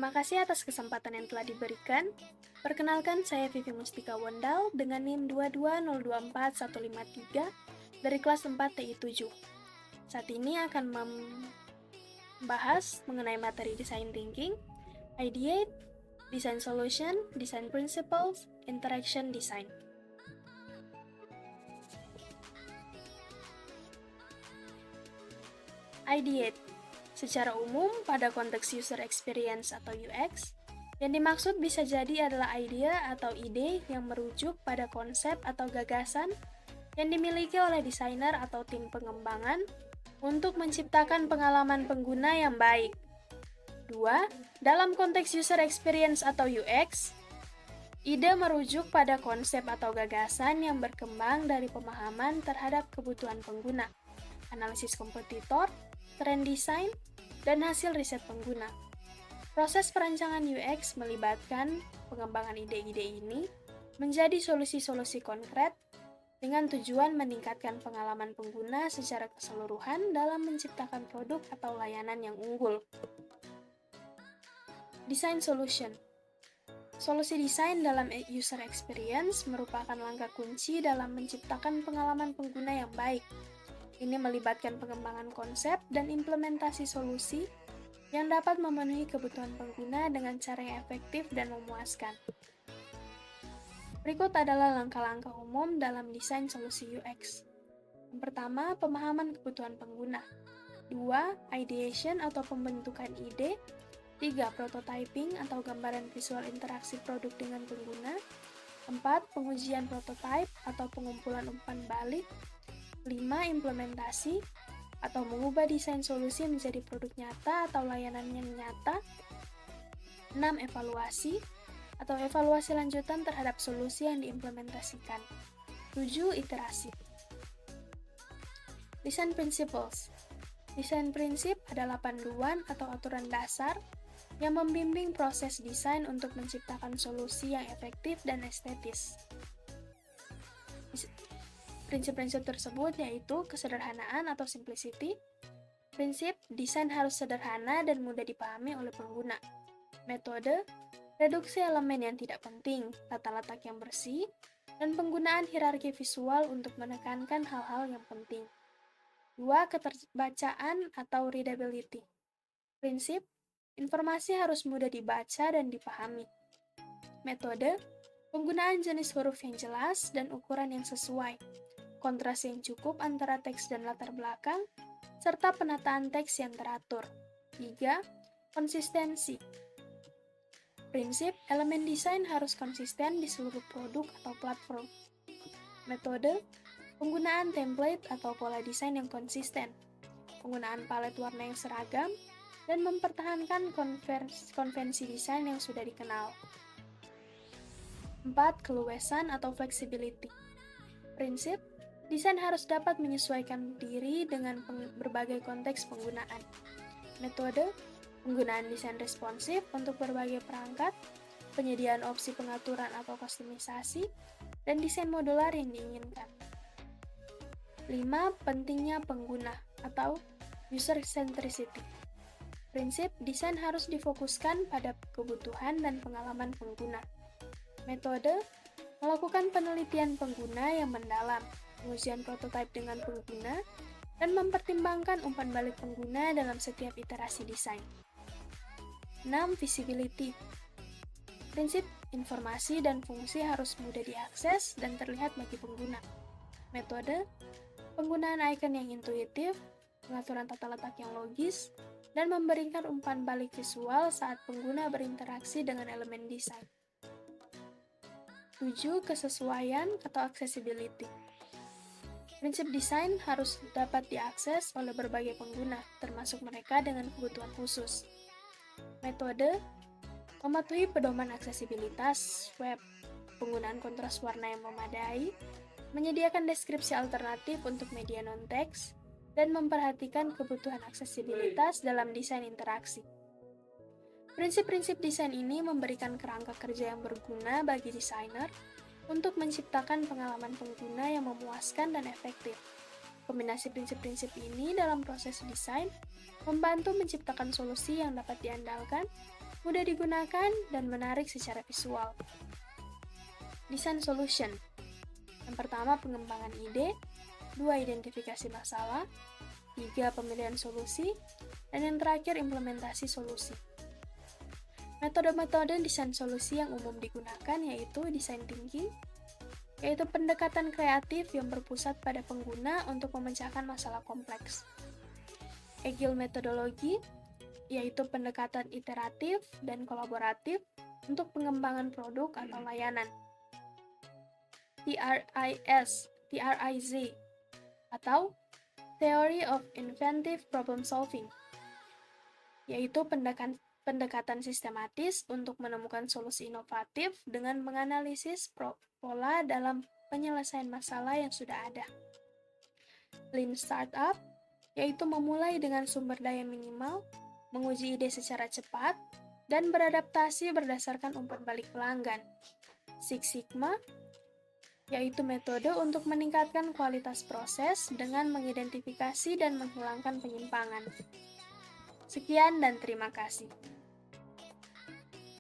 Terima kasih atas kesempatan yang telah diberikan. Perkenalkan, saya Vivi Mustika Wondal dengan NIM 22024-153 dari kelas 4 TI 7. Saat ini akan membahas mengenai materi Design Thinking, Ideate, Design Solution, Design Principles, Interaction Design. Ideate. Secara umum, pada konteks user experience atau UX, yang dimaksud bisa jadi adalah ide atau ide yang merujuk pada konsep atau gagasan yang dimiliki oleh desainer atau tim pengembangan untuk menciptakan pengalaman pengguna yang baik. 2. Dalam konteks user experience atau UX, ide merujuk pada konsep atau gagasan yang berkembang dari pemahaman terhadap kebutuhan pengguna, analisis kompetitor, tren desain, dan hasil riset pengguna. Proses perancangan UX melibatkan pengembangan ide-ide ini menjadi solusi-solusi konkret dengan tujuan meningkatkan pengalaman pengguna secara keseluruhan dalam menciptakan produk atau layanan yang unggul. Design Solution. Solusi desain dalam user experience merupakan langkah kunci dalam menciptakan pengalaman pengguna yang baik. Ini melibatkan pengembangan konsep dan implementasi solusi yang dapat memenuhi kebutuhan pengguna dengan cara yang efektif dan memuaskan. Berikut adalah langkah-langkah umum dalam desain solusi UX. Yang pertama, pemahaman kebutuhan pengguna. 2. Ideation atau pembentukan ide. 3. Prototyping atau gambaran visual interaksi produk dengan pengguna. 4. Pengujian prototype atau pengumpulan umpan balik. 5. Implementasi atau mengubah desain solusi menjadi produk nyata atau layanan yang nyata. 6. Evaluasi atau evaluasi lanjutan terhadap solusi yang diimplementasikan. 7. Iterasi. Design Principles. Desain prinsip adalah panduan atau aturan dasar yang membimbing proses desain untuk menciptakan solusi yang efektif dan estetis. Prinsip-prinsip tersebut yaitu kesederhanaan atau simplicity. Prinsip, desain harus sederhana dan mudah dipahami oleh pengguna. Metode, reduksi elemen yang tidak penting, tata letak yang bersih, dan penggunaan hierarki visual untuk menekankan hal-hal yang penting. 2. Keterbacaan atau readability. Prinsip, informasi harus mudah dibaca dan dipahami. Metode, penggunaan jenis huruf yang jelas dan ukuran yang sesuai, kontras yang cukup antara teks dan latar belakang, serta penataan teks yang teratur. 3. Konsistensi. Prinsip, elemen desain harus konsisten di seluruh produk atau platform. Metode, penggunaan template atau pola desain yang konsisten, penggunaan palet warna yang seragam, dan mempertahankan konvensi desain yang sudah dikenal. 4. Keluasan atau flexibility. Prinsip, desain harus dapat menyesuaikan diri dengan berbagai konteks penggunaan. Metode, penggunaan desain responsif untuk berbagai perangkat, penyediaan opsi pengaturan atau kustomisasi, dan desain modular yang diinginkan. 5. Pentingnya pengguna atau user centricity. Prinsip, desain harus difokuskan pada kebutuhan dan pengalaman pengguna. Metode, melakukan penelitian pengguna yang mendalam, pengujian prototipe dengan pengguna, dan mempertimbangkan umpan balik pengguna dalam setiap iterasi desain. 6. Visibility. Prinsip, informasi dan fungsi harus mudah diakses dan terlihat bagi pengguna. Metode, penggunaan icon yang intuitif, pengaturan tata letak yang logis, dan memberikan umpan balik visual saat pengguna berinteraksi dengan elemen desain. 7. Kesesuaian atau accessibility. Prinsip desain harus dapat diakses oleh berbagai pengguna, termasuk mereka dengan kebutuhan khusus. Metode, mematuhi pedoman aksesibilitas web, penggunaan kontras warna yang memadai, menyediakan deskripsi alternatif untuk media non-teks, dan memperhatikan kebutuhan aksesibilitas dalam desain interaksi. Prinsip-prinsip desain ini memberikan kerangka kerja yang berguna bagi desainer untuk menciptakan pengalaman pengguna yang memuaskan dan efektif. Kombinasi prinsip-prinsip ini dalam proses desain membantu menciptakan solusi yang dapat diandalkan mudah digunakan, dan menarik secara visual. Design solution. Yang pertama, pengembangan ide. 2, identifikasi masalah. 3, pemilihan solusi. Dan yang terakhir, implementasi solusi. Metode-metode desain solusi yang umum digunakan yaitu design thinking, yaitu pendekatan kreatif yang berpusat pada pengguna untuk memecahkan masalah kompleks. Agile methodology, yaitu pendekatan iteratif dan kolaboratif untuk pengembangan produk atau layanan. TRIZ, atau Theory of Inventive Problem Solving, yaitu pendekatan sistematis untuk menemukan solusi inovatif dengan menganalisis pola dalam penyelesaian masalah yang sudah ada. Lean Startup, yaitu memulai dengan sumber daya minimal, menguji ide secara cepat, dan beradaptasi berdasarkan umpan balik pelanggan. Six Sigma, yaitu metode untuk meningkatkan kualitas proses dengan mengidentifikasi dan menghilangkan penyimpangan. Sekian dan terima kasih.